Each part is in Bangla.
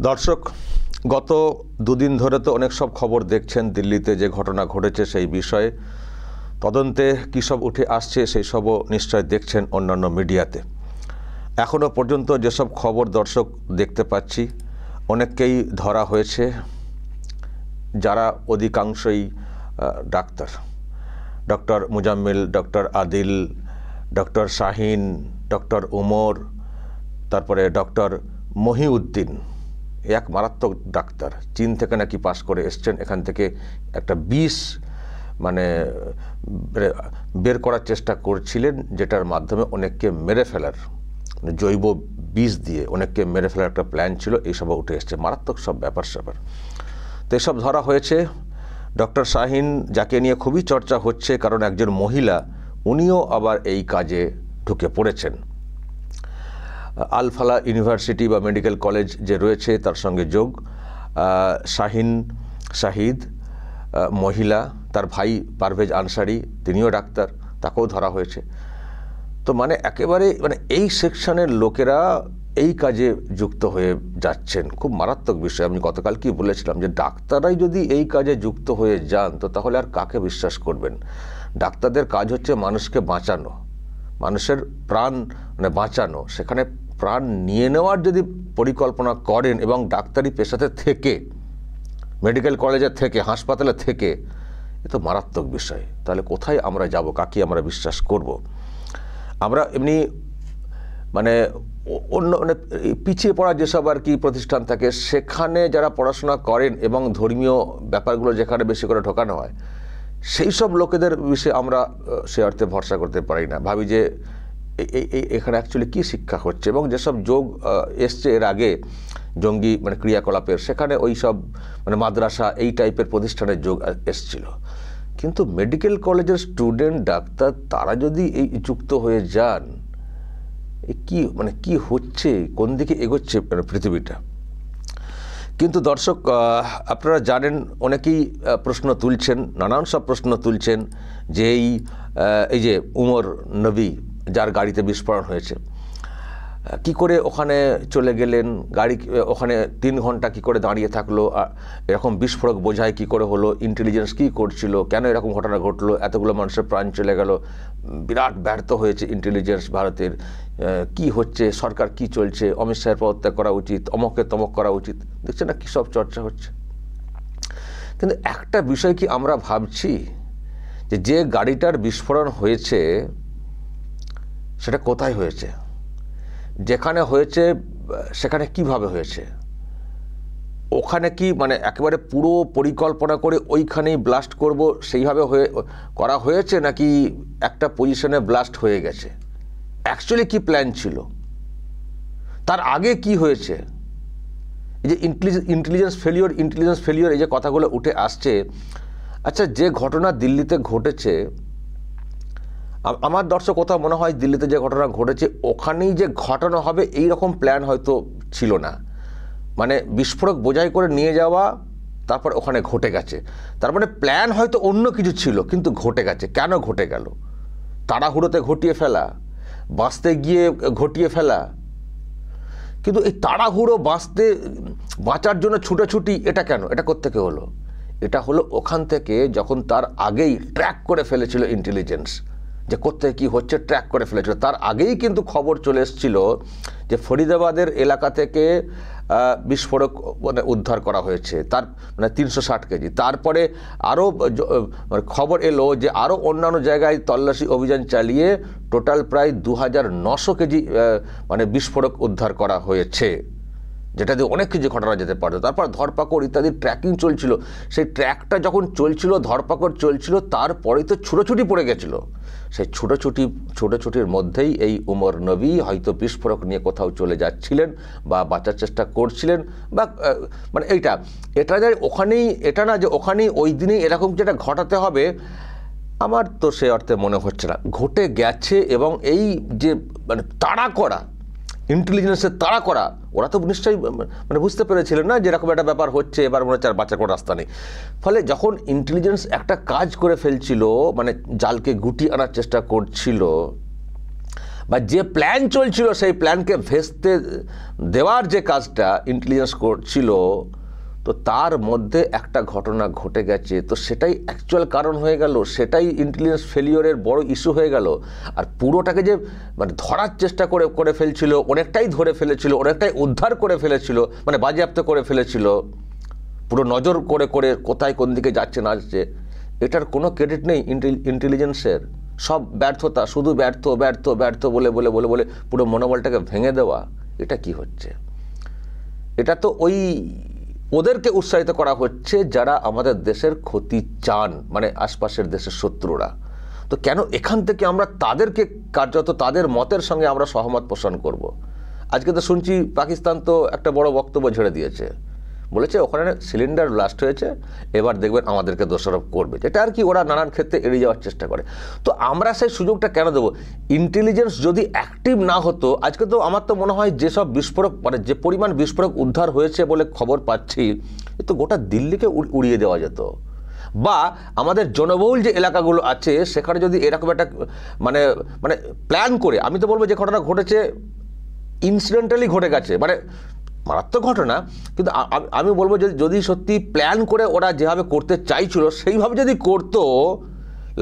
দর্শক, গত দুদিন ধরে তো অনেক সব খবর দেখছেন। দিল্লিতে যে ঘটনা ঘটেছে সেই বিষয়ে তদন্তে কী সব উঠে আসছে সেই সবও নিশ্চয় দেখছেন অন্যান্য মিডিয়াতে। এখনও পর্যন্ত যেসব খবর দর্শক দেখতে পাচ্ছি, অনেককেই ধরা হয়েছে, যারা অধিকাংশই ডাক্তার। Doctor Muzammil, doctor Adil, doctor Shahin, doctor Umar, তারপরে ডক্টর মহিউদ্দিন, এক মারাত্মক ডাক্তার, চীন থেকে নাকি পাশ করে এসছেন। এখান থেকে একটা বিষ বের করার চেষ্টা করছিলেন, যেটার মাধ্যমে অনেককে মেরে ফেলার, জৈব বিষ দিয়ে অনেককে মেরে ফেলার একটা প্ল্যান ছিল। এইসব উঠে এসছে, মারাত্মক সব ব্যাপার স্যাপার। তো এসব ধরা হয়েছে। ডক্টর শাহিন, যাকে নিয়ে খুবই চর্চা হচ্ছে, কারণ একজন মহিলা, উনিও আবার এই কাজে ঢুকে পড়েছেন। আল ফালাহ ইউনিভার্সিটি বা মেডিকেল কলেজ যে রয়েছে তার সঙ্গে যোগ। শাহিন শাহিদ মহিলা, তার ভাই পারভেজ আনসারি, তিনিও ডাক্তার, তাকেও ধরা হয়েছে। তো একেবারে এই সেকশনের লোকেরা এই কাজে যুক্ত হয়ে যাচ্ছেন। খুব মারাত্মক বিষয়। আমি গতকাল কি বলেছিলাম যে ডাক্তাররাই যদি এই কাজে যুক্ত হয়ে যান তো তাহলে আর কাকে বিশ্বাস করবেন? ডাক্তারদের কাজ হচ্ছে মানুষকে বাঁচানো, মানুষের প্রাণ বাঁচানো। সেখানে প্রাণ নিয়ে নেওয়ার যদি পরিকল্পনা করেন এবং ডাক্তারি পেশাতে থেকে, মেডিকেল কলেজের থেকে, হাসপাতালে থেকে, এ তো মারাত্মক বিষয়। তাহলে কোথায় আমরা যাব? কাকে আমরা বিশ্বাস করব? আমরা এমনি অন্য পিছিয়ে পড়া যেসব আর কি প্রতিষ্ঠান থাকে, সেখানে যারা পড়াশোনা করেন এবং ধর্মীয় ব্যাপারগুলো যেখানে বেশি করে ঢোকানো হয়, সেই সব লোকেদের বিষয়ে আমরা সে অর্থে ভরসা করতে পারি না। ভাবি যে এখানে অ্যাকচুয়ালি কী শিক্ষা হচ্ছে, এবং যেসব যোগ এসছে এর আগে জঙ্গি ক্রিয়াকলাপের, সেখানে ওই সব মাদ্রাসা এই টাইপের প্রতিষ্ঠানের যোগ এসছিল। কিন্তু মেডিকেল কলেজের স্টুডেন্ট ডাক্তার, তারা যদি এই যুক্ত হয়ে যান, কি কি হচ্ছে, কোন দিকে এগোচ্ছে পৃথিবীটা? কিন্তু দর্শক, আপনারা জানেন, অনেকেই প্রশ্ন তুলছেন, নানান সব প্রশ্ন তুলছেন যে এই যে উমর নবী, যার গাড়িতে বিস্ফোরণ হয়েছে, কি করে ওখানে চলে গেলেন? গাড়ি ওখানে 3 ঘন্টা কি করে দাঁড়িয়ে থাকলো? এরকম বিস্ফোরক বোঝাই কি করে হলো? ইন্টেলিজেন্স কি করছিল? কেন এরকম ঘটনা ঘটলো? এতগুলো মানুষের প্রাণ চলে গেল। বিরাট ব্যর্থ হয়েছে ইন্টেলিজেন্স ভারতের। কি হচ্ছে? সরকার কি চলছে? অমিত শাহের পদত্যাগ করা উচিত, অমককে তমক করা উচিত। দেখছেন না কী সব চর্চা হচ্ছে? কিন্তু একটা বিষয় কি আমরা ভাবছি যে গাড়িটার বিস্ফোরণ হয়েছে সেটা কোথায় হয়েছে? যেখানে হয়েছে সেখানে কিভাবে হয়েছে? ওখানে কি একেবারে পুরো পরিকল্পনা করে ওইখানেই ব্লাস্ট করব সেইভাবে করা হয়েছে, নাকি একটা পজিশনে ব্লাস্ট হয়ে গেছে? অ্যাকচুয়ালি কি প্ল্যান ছিল? তার আগে কি হয়েছে? এই যে ইন্টেলিজেন্স ফেলিওর এই যে কথাগুলো উঠে আসছে। আচ্ছা, যে ঘটনা দিল্লিতে ঘটেছে, আমার দর্শক কোথাও মনে হয় দিল্লিতে যে ঘটনা ঘটেছে ওখানেই যে ঘটানো হবে এই রকম প্ল্যান হয়তো ছিল না। বিস্ফোরক বোঝাই করে নিয়ে যাওয়া, তারপর ওখানে ঘটে গেছে। তার প্ল্যান হয়তো অন্য কিছু ছিল, কিন্তু ঘটে গেছে। কেন ঘটে গেল? তাড়াহুড়োতে ঘটিয়ে ফেলা, বাঁচতে গিয়ে ঘটিয়ে ফেলা। কিন্তু এই তাড়াহুড়ো বাঁচার জন্য ছুটোছুটি, এটা কেন? এটা কোত্থেকে হলো? এটা হলো ওখান থেকে, যখন তার আগেই ট্র্যাক করে ফেলেছিল ইন্টেলিজেন্স, যে কোথায় কী হচ্ছে ট্র্যাক করে ফেলেছিল। তার আগেই কিন্তু খবর চলে এসেছিল যে ফরিদাবাদের এলাকা থেকে বিস্ফোরক উদ্ধার করা হয়েছে, তার 360 কেজি। তারপরে আরও খবর এলো যে আরও অন্যান্য জায়গায় তল্লাশি অভিযান চালিয়ে টোটাল প্রায় 2900 কেজি বিস্ফোরক উদ্ধার করা হয়েছে, যেটা দিয়ে অনেক কিছু ঘটানো যেতে পারতো। তারপর ধরপাকড় ইত্যাদি ট্র্যাকিং চলছিল। সেই ট্র্যাকটা যখন চলছিল, ধরপাকড় চলছিল, তারপরেই তো ছুটোছুটি পড়ে গেছিলো। সেই ছুটোছুটির মধ্যেই এই উমর নবী হয়তো বিস্ফোরক নিয়ে কোথাও চলে যাচ্ছিলেন বা বাঁচার চেষ্টা করছিলেন, বা এটা যে ওখানেই, এটা না যে ওখানেই ওই দিনেই এরকম যেটা ঘটাতে হবে, আমার তো সে অর্থে মনে হচ্ছে না। ঘটে গেছে, এবং এই যে তাড়া করা, ইন্টেলিজেন্সের তাড়া করা, ওরা তো নিশ্চয়ই বুঝতে পেরেছিলেন না যে এরকম একটা ব্যাপার হচ্ছে, এবার মনে হচ্ছে আর বাঁচার কোনো রাস্তা নেই। ফলে যখন ইন্টেলিজেন্স একটা কাজ করে ফেলছিল, জালকে গুটিয়ে আনার চেষ্টা করছিল, বা যে প্ল্যান চলছিল সেই প্ল্যানকে ভেস্তে দেওয়ার যে কাজটা ইন্টেলিজেন্স করছিল, তো তার মধ্যে একটা ঘটনা ঘটে গেছে, তো সেটাই অ্যাকচুয়াল কারণ হয়ে গেল, সেটাই ইন্টেলিজেন্স ফেলিওরের বড় ইস্যু হয়ে গেল। আর পুরোটাকে যে মানে ধরার চেষ্টা করে ফেলছিল, অনেকটাই ধরে ফেলেছিল, অনেকটাই উদ্ধার করে ফেলেছিল, মানে বাজেয়াপ্ত করে ফেলেছিল, পুরো নজর করে কোথায় কোন দিকে যাচ্ছে না যাচ্ছে, এটার কোনো ক্রেডিট নেই ইন্টেলিজেন্সের। সব ব্যর্থতা, শুধু ব্যর্থ ব্যর্থ ব্যর্থ বলে বলে বলে বলে পুরো মনোবলটাকে ভেঙে দেওয়া, এটা কি হচ্ছে? এটা তো ওদেরকে উৎসাহিত করা হচ্ছে যারা আমাদের দেশের ক্ষতি চান, মানে আশপাশের দেশের শত্রুরা। তো কেন এখান থেকে আমরা তাদেরকে কার্যত তাদের মতের সঙ্গে আমরা সহমত পোষণ করব? আজকে তো শুনছি পাকিস্তান তো একটা বড় বক্তব্য ঝেড়ে দিয়েছে, বলেছে ওখানে সিলিন্ডার ব্লাস্ট হয়েছে, এবার দেখবেন আমাদেরকে দোষারোপ করবে। এটা আর কি ওরা নানান ক্ষেত্রে এড়িয়ে যাওয়ার চেষ্টা করে। তো আমরা সেই সুযোগটা কেন দেবো? ইন্টেলিজেন্স যদি অ্যাক্টিভ না হতো, আজকে তো আমার তো মনে হয় যেসব বিস্ফোরক, মানে যে পরিমাণ বিস্ফোরক উদ্ধার হয়েছে বলে খবর পাচ্ছি, এ তো গোটা দিল্লিকে উড়িয়ে দেওয়া যেত। বা আমাদের জনবহুল যে এলাকাগুলো আছে সেখানে যদি এরকম একটা মানে মানে প্ল্যান করে, আমি তো বলবো যে ঘটনা ঘটেছে ইনসিডেন্টালি ঘটে গেছে, মানে মারাত্মক ঘটনা, কিন্তু আমি বলবো যে যদি সত্যি প্ল্যান করে ওরা যেভাবে করতে চাইছিল সেইভাবে যদি করতো,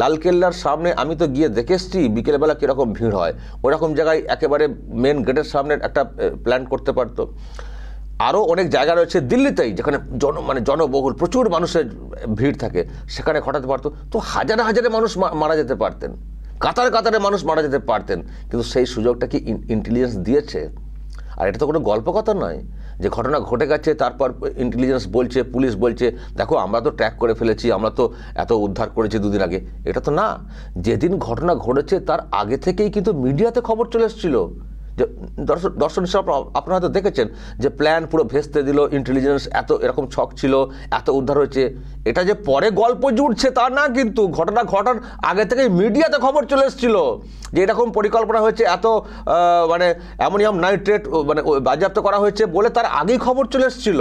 লালকেল্লার সামনে আমি তো গিয়ে দেখে এসছি বিকেলবেলা কীরকম ভিড় হয়, ওরকম জায়গায় একেবারে মেন গেটের সামনে একটা প্ল্যান করতে পারতো। আরও অনেক জায়গা রয়েছে দিল্লিতেই যেখানে জনবহুল প্রচুর মানুষের ভিড় থাকে, সেখানে ঘটাতে পারতো, তো হাজারে হাজারে মানুষ মারা যেতে পারতেন, কাতারে কাতারে মানুষ মারা যেতে পারতেন। কিন্তু সেই সুযোগটা কি ইন্টেলিজেন্স দিয়েছে? আর এটা তো কোনো গল্প কথা নয় যে ঘটনা ঘটে গেছে তারপর ইন্টেলিজেন্স বলছে, পুলিশ বলছে দেখো আমরা তো ট্র্যাক করে ফেলেছি, আমরা তো এত উদ্ধার করেছি দুদিন আগে। এটা তো না, যেদিন ঘটনা ঘটেছে তার আগে থেকেই কিন্তু মিডিয়াতে খবর চলে এসেছিল। যে দর্শন হিসাবে আপনারা হয়তো দেখেছেন যে প্ল্যান পুরো ভেস্তে দিল ইন্টেলিজেন্স, এত এরকম ছক ছিল, এত উদ্ধার হয়েছে। এটা যে পরে গল্প জুড়ছে তা না, কিন্তু ঘটনা ঘটার আগে থেকেই মিডিয়াতে খবর চলে এসেছিল যে এরকম পরিকল্পনা হয়েছে, এত মানে অ্যামোনিয়াম নাইট্রেট মানে বাজেয়াপ্ত করা হয়েছে বলে তার আগেই খবর চলে এসেছিল।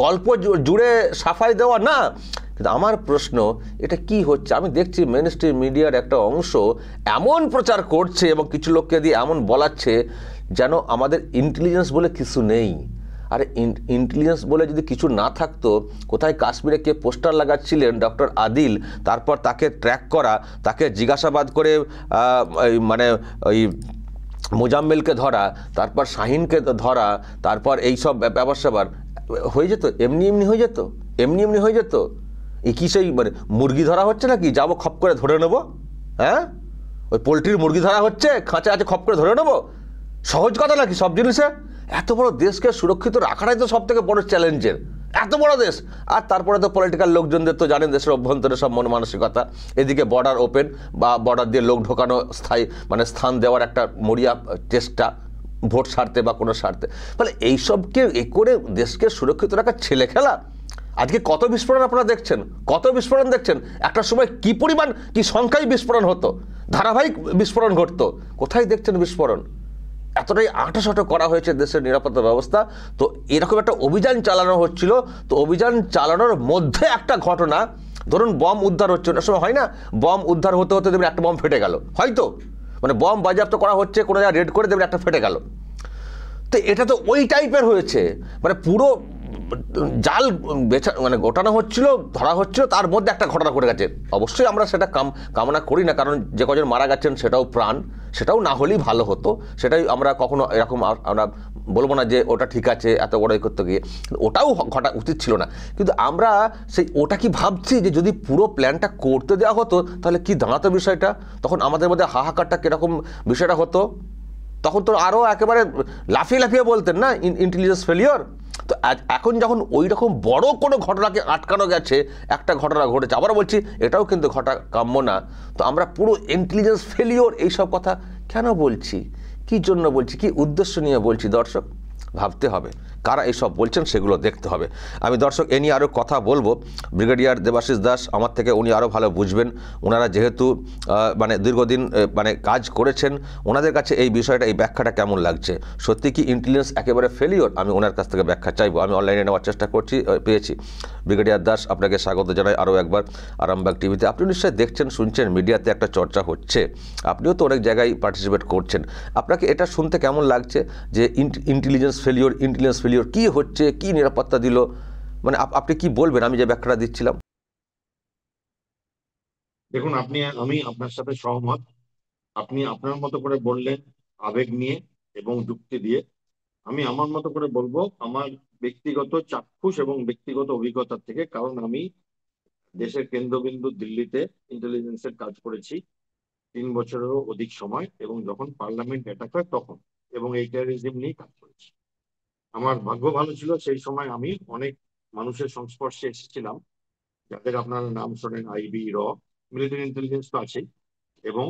গল্প জুড়ে সাফাই দেওয়া না। কিন্তু আমার প্রশ্ন, এটা কি হচ্ছে? আমি দেখছি মেন স্ট্রিম মিডিয়ার একটা অংশ এমন প্রচার করছে এবং কিছু লোককে দিয়ে এমন বলাচ্ছে যেন আমাদের ইন্টেলিজেন্স বলে কিছু নেই। আরে ইন্টেলিজেন্স বলে যদি কিছু না থাকতো, কোথায় কাশ্মীরে কে পোস্টার লাগাচ্ছিলেন ডক্টর আদিল, তারপর তাকে ট্র্যাক করা, তাকে জিজ্ঞাসাবাদ করে মানে ওই মোজাম্মেলকে ধরা, তারপর শাহিনকে ধরা, তারপর এইসব ব্যাপার স্যাপার হয়ে যেত, এমনি এমনি হয়ে যেত, এমনি এমনি হয়ে যেত। এই কি সেই মানে মুরগি ধরা হচ্ছে নাকি যাবো খপ করে ধরে নেবো? হ্যাঁ, ওই পোলট্রির মুরগি ধরা হচ্ছে, খাঁচা আছে খপ করে ধরে নেবো? সহজ কথা নাকি সব জিনিসে? এত বড় দেশকে সুরক্ষিত রাখাটাই তো সব থেকে বড় চ্যালেঞ্জের, এত বড় দেশ। আর তারপরে তো পলিটিক্যাল লোকজনদের তো জানেন দেশের অভ্যন্তরে সব মন মানসিকতা, এদিকে বর্ডার ওপেন বা বর্ডার দিয়ে লোক ঢোকানো, স্থায়ী মানে স্থান দেওয়ার একটা মরিয়া চেষ্টা ভোট সারতে বা কোনো সারতে, ফলে এইসবকে এ করে দেশকে সুরক্ষিত রাখার ছেলে খেলা। আজকে কত বিস্ফোরণ আপনারা দেখছেন, কত বিস্ফোরণ দেখছেন। একটা সময় কি পরিমাণ কি সংখ্যায় বিস্ফোরণ হতো, ধারাবাহিক বিস্ফোরণ ঘটতো, কোথায় দেখছেন বিস্ফোরণ? এতটাই আঁটাসাঁটো করা হয়েছে দেশের নিরাপত্তা ব্যবস্থা। তো এরকম একটা অভিযান চালানো হচ্ছিল, তো অভিযান চালানোর মধ্যে একটা ঘটনা, ধরুন বম উদ্ধার হচ্ছে, অনেক সময় হয় না বম উদ্ধার হতে হতে দেখবেন একটা বম ফেটে গেল, হয়তো মানে বম বাজেয়াপ্ত করা হচ্ছে, কোনো জায়গায় রেড করে দেখবেন একটা ফেটে গেল। তো এটা তো ওই টাইপের হয়েছে, মানে পুরো জাল মানে গোটানো হচ্ছিল, ধরা হচ্ছিল, তার মধ্যে একটা ঘটনা ঘটে গেছে। অবশ্যই আমরা সেটা কামনা করি না, কারণ যে কজন মারা গেছেন সেটাও প্রাণ, সেটাও না হলেই ভালো হতো। সেটাই আমরা কখনো এরকম আমরা বলবো না যে ওটা ঠিক আছে এত বড় করতে গিয়ে, ওটাও ঘটা উচিত ছিল না। কিন্তু আমরা সেই ওটা কি ভাবছি যে যদি পুরো প্ল্যানটা করতে দেওয়া হতো তাহলে কি দাঁড়াতো বিষয়টা, তখন আমাদের মধ্যে হাহাকারটা কীরকম বিষয়টা হতো, তখন তো আরও একেবারে লাফিয়ে লাফিয়ে বলতেন না ইন্টেলিজেন্স ফেলিওর। তো এখন যখন ওই রকম বড় কোনো ঘটনাকে আটকানো গেছে, একটা ঘটনা ঘটেছে, আবার বলছি এটাও কিন্তু ঘটা কাম্য না, তো আমরা পুরো ইন্টেলিজেন্স ফেলিওর এইসব কথা কেন বলছি, কি জন্য বলছি, কি উদ্দেশ্য নিয়ে বলছি দর্শক? ভাবতে হবে, কারা এইসব বলছেন সেগুলো দেখতে হবে। আমি দর্শক এ নিয়ে আরও কথা বলবো। ব্রিগেডিয়ার দেবাশিস দাস আমার থেকে উনি আরও ভালো বুঝবেন। ওনারা যেহেতু মানে দীর্ঘদিন মানে কাজ করেছেন, ওনাদের কাছে এই বিষয়টা, এই ব্যাখ্যাটা কেমন লাগছে। সত্যি কি ইন্টেলিজেন্স একেবারে ফেলিওর? আমি ওনার কাছ থেকে ব্যাখ্যা চাইবো। আমি অনলাইনে নেওয়ার চেষ্টা করছি, পেয়েছি। ব্রিগেডিয়ার দাস, আপনাকে স্বাগত জানাই আরও একবার আরামবাগ টিভিতে। আপনি নিশ্চয়ই দেখছেন, শুনছেন, মিডিয়াতে একটা চর্চা হচ্ছে, আপনিও তো অনেক জায়গায় পার্টিসিপেট করছেন। আপনাকে এটা শুনতে কেমন লাগছে যে ইন্টেলিজেন্স ফেলিওর কি হচ্ছে, কি নিরাপত্তা দিল, মানে আপনি কি বলবেন আমি যে ব্যাখ্যাটা দিচ্ছিলাম? দেখুন, আমি আপনার সাথে সহমত। আপনি আপনার মতো করে বললেন, আবেগ নিয়ে এবং যুক্তি দিয়ে। আমি আমার মতো করে বলবো, আমার ব্যক্তিগত চাক্ষুষ এবং ব্যক্তিগত অভিজ্ঞতা থেকে। কারণ আমি দেশের কেন্দ্রবিন্দু দিল্লিতে ইন্টেলিজেন্সের কাজ করেছি 3 বছরেরও অধিক সময়, এবং যখন পার্লামেন্ট অ্যাটাক হয় তখন, এবং এই টেররিজম নিয়ে কাজ করেছি। আমার ভাগ্য ভালো ছিল, সেই সময় আমি অনেক মানুষের সংস্পর্শে এসেছিলাম, যাদের আপনারা নাম শোনেন, আইবি, মিলিটারি ইন্টেলিজেন্স তো আছেই। এবং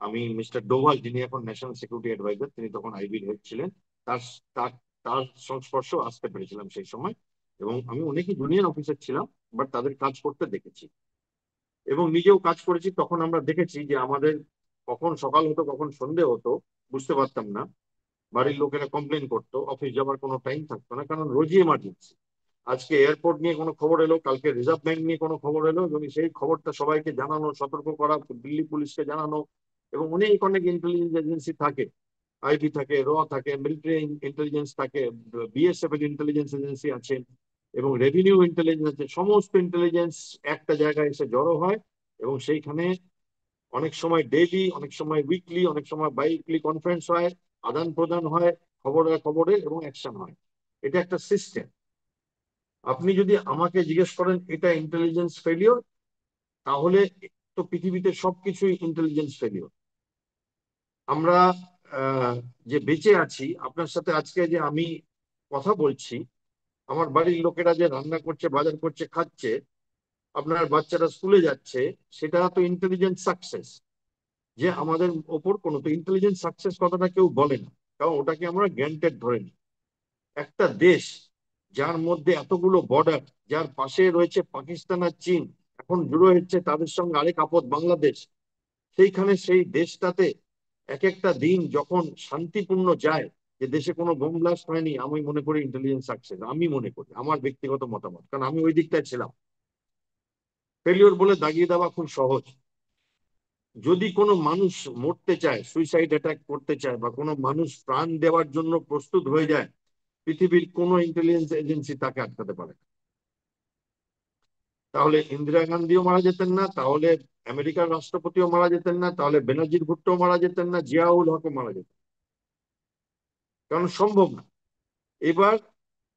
আমি মিস্টার ডোভাল, যিনি এখন ন্যাশনাল সিকিউরিটি অ্যাডভাইজার, তিনি তখন আইবির হেড ছিলেন, তার তার তার সংস্পর্শ আসতে পেরেছিলাম সেই সময়। এবং আমি অনেকই জুনিয়র অফিসার ছিলাম, বাট তাদের কাজ করতে দেখেছি এবং নিজেও কাজ করেছি। তখন আমরা দেখেছি যে আমাদের কখন সকাল হতো, কখন সন্ধে হতো, বুঝতে পারতাম না। বাড়ির লোকেরা কমপ্লেন করতো, অফিস যাওয়ার কোনো টাইম থাকতো না, কারণ রোজই এমার্জেন্সি। আজকে এয়ারপোর্ট নিয়ে কোনো খবর এলো, কালকে রিজার্ভ ব্যাংক নিয়ে কোনো খবর এলো, এবং সেই খবরটা সবাইকে জানানো, সতর্ক করা, দিল্লি পুলিশকে জানানো। এবং অনেক অনেক ইন্টেলিজেন্স এজেন্সি থাকে, আইবি থাকে, থাকে, মিলিটারি ইন্টেলিজেন্স থাকে, বিএসএফ এর ইন্টেলিজেন্স এজেন্সি আছে, এবং রেভিনিউ ইন্টেলিজেন্স আছে। সমস্ত ইন্টেলিজেন্স একটা জায়গায় এসে জড়ো হয়, এবং সেইখানে অনেক সময় ডেইলি, অনেক সময় উইকলি, অনেক সময় বাইউইকলি কনফারেন্স হয়, আদান প্রদান হয়, খবরের এবং অ্যাকশন হয়। এটা একটা সিস্টেম। আপনি যদি আমাকে জিজ্ঞেস করেন এটা ইন্টেলিজেন্স ফেলিওর, তাহলে তো পৃথিবীতে সবকিছুই ইন্টেলিজেন্স ফেলিওর। আমরা আহ, যে বেঁচে আছি, আপনার সাথে আজকে যে আমি কথা বলছি, আমার বাড়ির লোকেরা যে রান্না করছে, বাজার করছে, খাচ্ছে, আপনার বাচ্চারা স্কুলে যাচ্ছে, সেটা তো ইন্টেলিজেন্স সাকসেস। যে আমাদের ওপর কোনো তো ইন্টেলিজেন্স সাকসেস কথাটা কেউ বলে না, কারণ ওটাকে আমরা গ্যান্টেড ধরে নিই। একটা দেশ যার মধ্যে এতগুলো বর্ডার, যার পাশে রয়েছে পাকিস্তান আর চীন, এখন জুড়ে হচ্ছে তাদের সঙ্গে আরেক আপদ বাংলাদেশ, সেইখানে সেই দেশটাতে এক একটা দিন যখন শান্তিপূর্ণ যায়, যে দেশে কোনো বোম ব্লাস্ট হয়নি, আমি মনে করি ইন্টেলিজেন্স সাকসেস। আমি মনে করি, আমার ব্যক্তিগত মতামত, কারণ আমি ওই দিকটায় ছিলাম। ফেলিওর বলে দাগিয়ে দেওয়া খুব সহজ। যদি কোনো মানুষ মরতে চায়, সুইসাইড অ্যাটাক করতে চায়, বা কোনো মানুষ প্রাণ দেওয়ার জন্য প্রস্তুত হয়ে যায়, পৃথিবীর কোনো ইন্টেলিজেন্স এজেন্সি তাকে আটকাতে পারে না। তাহলে ইন্দিরা গান্ধীও মারা যেতেন না, তাহলে আমেরিকার রাষ্ট্রপতিও মারা যেতেন না, তাহলে বেনাজির ভুট্টো মারা যেতেন না, জিয়াউল হকও মারা যেতেন, কারণ সম্ভব না। এবার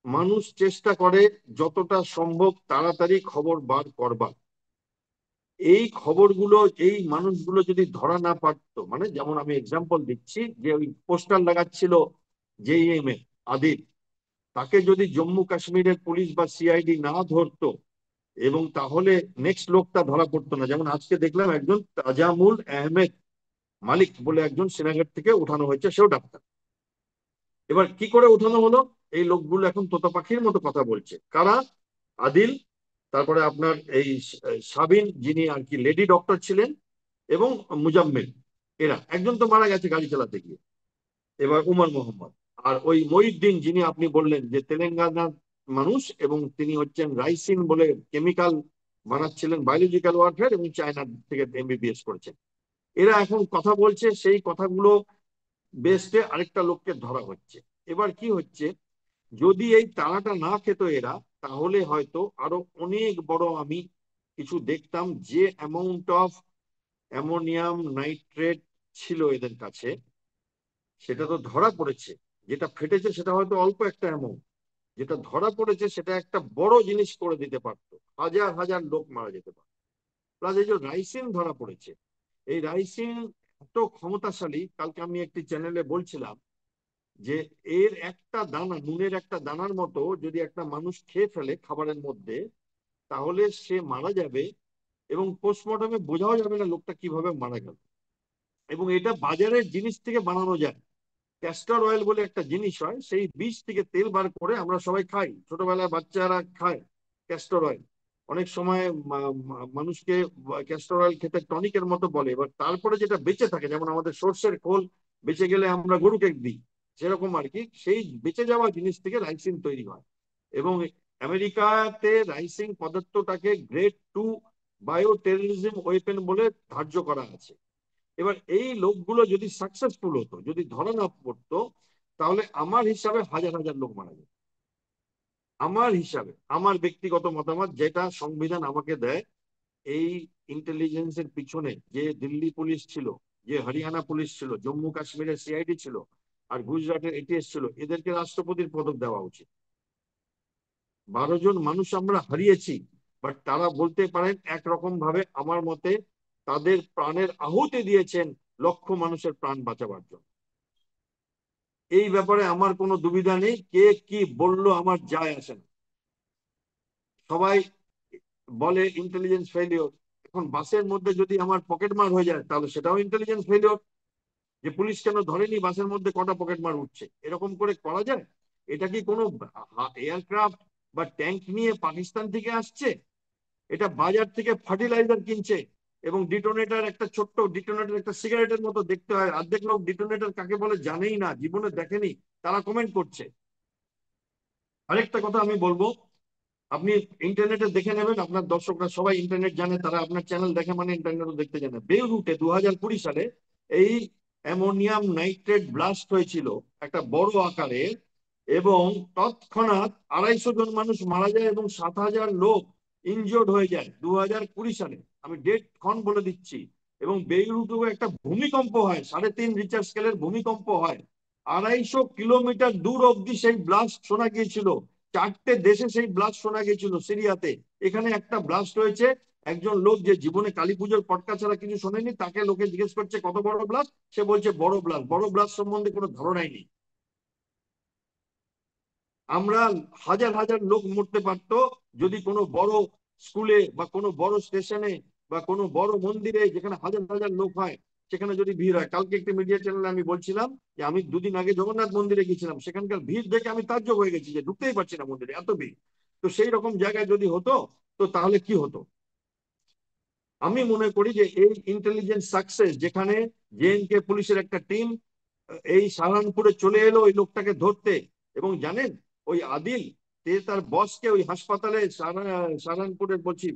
মানুষ চেষ্টা করে যতটা সম্ভব তাড়াতাড়ি খবর বার করবার। এই খবরগুলো, এই মানুষগুলো যদি ধরা না পারতো, মানে যেমন আমি এক্সাম্পল দিচ্ছি, যে ওই পোস্টার লাগাচ্ছিল জেইএম এ আদিল, তাকে যদি জম্মু কাশ্মীরের পুলিশ বা সিআইডি না ধরতো, এবং তাহলে নেক্সট লোকটা ধরা পড়তো না। যেমন আজকে দেখলাম একজন তাজামুল আহমেদ মালিক বলে একজন শ্রীনগর থেকে উঠানো হয়েছে, সেও ডাক্তার। এবার কি করে উঠানো হলো? এই লোকগুলো এখন তোতা পাখির মতো কথা বলছে। কারা? আদিল, তারপরে আপনার এই সাবিন, যিনি আর কি লেডি ডক্টর ছিলেন, এবং মুজাম্মেল। এরা একজন তো মারা গেছে গাড়ি চালাতে গিয়ে। এবার উমর মোহাম্মদ, আর ওই মহিউদ্দিন, যিনি আপনি বললেন যে তেলেঙ্গানার মানুষ, এবং তিনি হচ্ছেন রাইসিন বলে কেমিক্যাল বানাচ্ছিলেন, বায়োলজিক্যাল ওয়ারফেয়ার, এবং চায়না থেকে এমবিবিএস করেছেন। এরা এখন কথা বলছে, সেই কথাগুলো বেসে আরেকটা লোককে ধরা হচ্ছে। এবার কি হচ্ছে, যদি এই তাড়াটা না খেত এরা, তাহলে হয়তো আরো অনেক বড় আমি কিছু দেখতাম। যে অ্যামাউন্ট অফ অ্যামোনিয়াম নাইট্রেট ছিল এদের কাছে, সেটা তো ধরা পড়েছে। যেটা ফেটেছে সেটা হয়তো অল্প একটা অ্যামাউন্ট, যেটা ধরা পড়েছে সেটা একটা বড় জিনিস করে দিতে পারতো, হাজার হাজার লোক মারা যেতে পারত। প্লাস এই যে রাইসিন ধরা পড়েছে, এই রাইসিন এত ক্ষমতাশালী। কালকে আমি একটি চ্যানেলে বলছিলাম যে এর একটা দানা, নুনের একটা দানার মতো যদি একটা মানুষ খেয়ে ফেলে খাবারের মধ্যে, তাহলে সে মারা যাবে, এবং পোস্টমর্টমে বোঝাও যাবে না লোকটা কিভাবে মারা গেল। এবং এটা বাজারের জিনিস থেকে বানানো যায়। ক্যাস্টর অয়েল বলে একটা জিনিস হয়, সেই বীজ থেকে তেল বার করে আমরা সবাই খাই, ছোটবেলায় বাচ্চারা খায় ক্যাস্টর অয়েল। অনেক সময় মানুষকে ক্যাস্টর অয়েল খেতে টনিকের মতো বলে। এবার তারপরে যেটা বেঁচে থাকে, যেমন আমাদের সর্ষের খোল বেঁচে গেলে আমরা গরুকে দিই, সেরকম আর কি, সেই বেঁচে যাওয়া জিনিস থেকে রাইসিন তৈরি হয়। এবং আমেরিকাতে রাইসিন পদার্থটাকে গ্রেড 2 বায়ো টেররিজম ওয়েপেন বলে ধার্য করা আছে। এবার এই লোকগুলো যদি সাকসেসফুল হতো, যদি ধরা না পড়তো, তাহলে আমার হিসাবে হাজার হাজার লোক মারা যেত। আমার হিসাবে, আমার ব্যক্তিগত মতামত, যেটা সংবিধান আমাকে দেয়, এই ইন্টেলিজেন্সের পিছনে যে দিল্লি পুলিশ ছিল, যে হরিয়ানা পুলিশ ছিল, জম্মু কাশ্মীরের সিআইডি ছিল, আর গুজরাটের এটিএস ছিল, এদেরকে রাষ্ট্রপতির পদক দেওয়া উচিত। 12 জন মানুষ আমরা হারিয়েছি, বাট তারা বলতে পারেন একরকম ভাবে আমার মতে তাদের প্রাণের আহুতি দিয়েছেন লক্ষ মানুষের প্রাণ বাঁচাবার জন্য। এই ব্যাপারে আমার কোনো দুবিধা নেই, কে কি বললো আমার যায় আসে না। সবাই বলে ইন্টেলিজেন্স ফেলিওর। এখন বাসের মধ্যে যদি আমার পকেট মার হয়ে যায়, তাহলে সেটাও ইন্টেলিজেন্স ফেলিওর। যে পুলিশ কেন ধরেনি বাসের মধ্যে কটা পকেট মার উঠছে, এরকম করে করা যায়? এটা কি কোনো এয়ারক্রাফট বা ট্যাঙ্ক নিয়ে পাকিস্তান থেকে আসছে? এটা বাজার থেকে ফার্টিলাইজার কিনছে, এবং ডিটোনেটার, একটা ছোট্ট ডিটোনেটার, একটা সিগারেটের মতো দেখতে হয়, অর্ধেক লোক ডিটোনেটার কাকে বলে জানেই না, জীবনে দেখেনি, তারা কমেন্ট করছে। আরেকটা কথা আমি বলবো, আপনি ইন্টারনেটে দেখে নেবেন, আপনার দর্শকরা সবাই ইন্টারনেট জানে, তারা আপনার চ্যানেল দেখে মানে ইন্টারনেটও দেখতে জানে। বেইরুটে 2020 সালে এই অ্যামোনিয়াম নাইট্রেট ব্লাস্ট হয়েছিল একটা বড় আকারের, এবং তৎক্ষণাৎ 250 জন মানুষ মারা যায় এবং 7,000 লোক ইনজোর্ড হয়ে যায় 2020 সালে। আমি ডেট ক্ষণ বলে দিচ্ছি। এবং বেইরুটেও একটা ভূমিকম্প হয়, 3.5 রিচার স্কেলের ভূমিকম্প হয়। 250 কিলোমিটার দূর অব্দি সেই ব্লাস্ট শোনা গিয়েছিল। 4টে দেশে সেই ব্লাস্ট শোনা গিয়েছিল। সিরিয়াতে এখানে একটা ব্লাস্ট হয়েছে, একজন লোক যে জীবনে কালী পুজোর পটকা ছাড়া কিছু শোনেনি, তাকে লোকে জিজ্ঞেস করছে কত বড় ব্লাস্ট, সে বলছে বড় ব্লাস্ট। বড় ব্লাস্ট সম্বন্ধে কোনো ধারণাই নেই। আমরা হাজার হাজার লোক মরতে পারতো যদি কোনো বড় স্কুলে বা কোনো বড় স্টেশনে বা কোনো বড় মন্দিরে, যেখানে হাজার হাজার লোক হয়, সেখানে যদি ভিড় হয়। কালকে একটি মিডিয়া চ্যানেলে আমি বলছিলাম যে আমি 2 দিন আগে জগন্নাথ মন্দিরে গেছিলাম, সেখানকার ভিড় দেখে আমি তাজ্জব হয়ে গেছি যে ঢুকতেই পারছি না মন্দিরে, এত ভিড়। তো সেই রকম জায়গায় যদি হতো, তো তাহলে কি হতো? আমি মনে করি যে এই ইন্টেলিজেন্স সাকসেস, যেখানে জেএনকে পুলিশের একটা টিম এই সাহারানপুরে চলে এলো ওই লোকটাকে ধরতে, এবং জানেন ওই আদিল, তার বসকে ওই হাসপাতালে, সাহারানপুরের বলছি,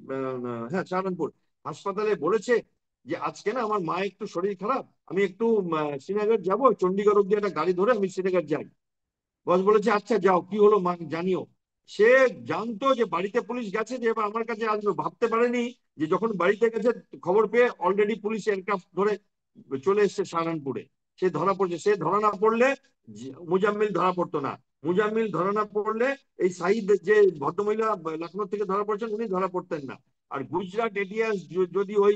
হ্যাঁ সাহারানপুর হাসপাতালে বলেছে যে আজকে না আমার মা একটু শরীর খারাপ, আমি একটু শ্রীনগর যাব, চণ্ডীগড় অব্দি একটা গাড়ি ধরে আমি শ্রীনগর যাই। বস বলেছে আচ্ছা যাও, কি হলো মা জানিও। সে জানতো যে বাড়িতে পুলিশ গেছে, যে এবার আমার কাছে আসবে, ভাবতে পারেনি যে যখন বাড়িতে গেছে খবর পেয়ে অলরেডি পুলিশ এয়ারক্রাফট ধরে চলে এসছে সাহারানপুরে। সে ধরা পড়ছে। সে ধরা না পড়লে মুজাম্মিল ধরা পড়তো না। মুজাম্মিল ধরা না পড়লে এই সাইদ, যে ভদ্রমহিলা লখনৌ থেকে ধরা পড়ছেন, উনি ধরা পড়তেন না। আর গুজরাট এটিএস যদি ওই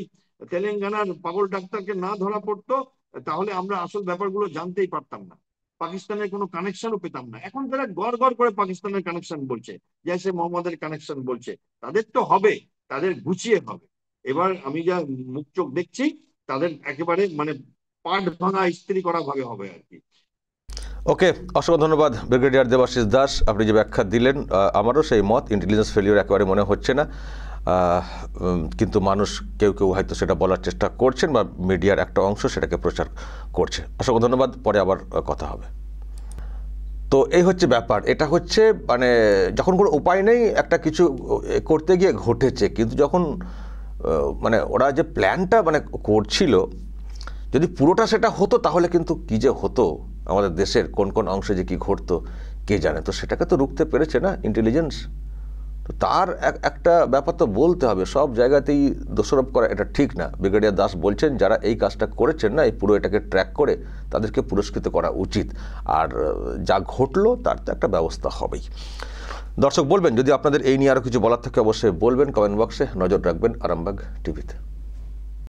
তেলেঙ্গানার পাগল ডাক্তারকে না ধরা পড়তো, তাহলে আমরা আসল ব্যাপারগুলো জানতেই পারতাম না, পাকিস্তানের কোনো কানেকশনও পেতাম না। এখন তারা গড় গড় করে পাকিস্তানের কানেকশন বলছে, জৈসে মোহাম্মদের কানেকশন বলছে। তাদের তো হবে, তাদের গুছিয়ে হবে। এবার আমি যা মুখ চোখ দেখছি, তাদের একেবারে মানে পাট ভাঙা ইস্ত্রি করা ভাবে হবে আর কি। ওকে, অসংখ্য ধন্যবাদ ব্রিগেডিয়ার দেবাশিস দাস, আপনি যে ব্যাখ্যা দিলেন। আমারও সেই মত, ইন্টেলিজেন্স ফেলিওর একেবারে মনে হচ্ছে না, কিন্তু মানুষ কেউ কেউ হয়তো সেটা বলার চেষ্টা করছেন, বা মিডিয়ার একটা অংশ সেটাকে প্রচার করছে। অসংখ্য ধন্যবাদ, পরে আবার কথা হবে। তো এই হচ্ছে ব্যাপার। এটা হচ্ছে মানে যখন কোনো উপায় নেই একটা কিছু করতে গিয়ে ঘটেছে, কিন্তু যখন মানে ওরা যে প্ল্যানটা মানে করছিল, যদি পুরোটা সেটা হতো তাহলে কিন্তু কী যে হতো, আমাদের দেশের কোন কোন অংশে যে কী ঘটতো কে জানে। তো সেটাকে তো রুখতে পেরেছে না ইন্টেলিজেন্স। তো তার একটা ব্যাপার তো বলতে হবে, সব জায়গাতেই দোষারোপ করা এটা ঠিক না। ব্রিগেডিয়ার দাস বলছেন যারা এই কাজটা করেছেন না, এই পুরো এটাকে ট্র্যাক করে, তাদেরকে পুরস্কৃত করা উচিত। আর যা ঘটলো তার তো একটা ব্যবস্থা হবেই। দর্শক বলবেন যদি আপনাদের এই নিয়ে আরও কিছু বলার থাকে অবশ্যই বলবেন কমেন্ট বক্সে। নজর রাখবেন আরামবাগ টিভিতে।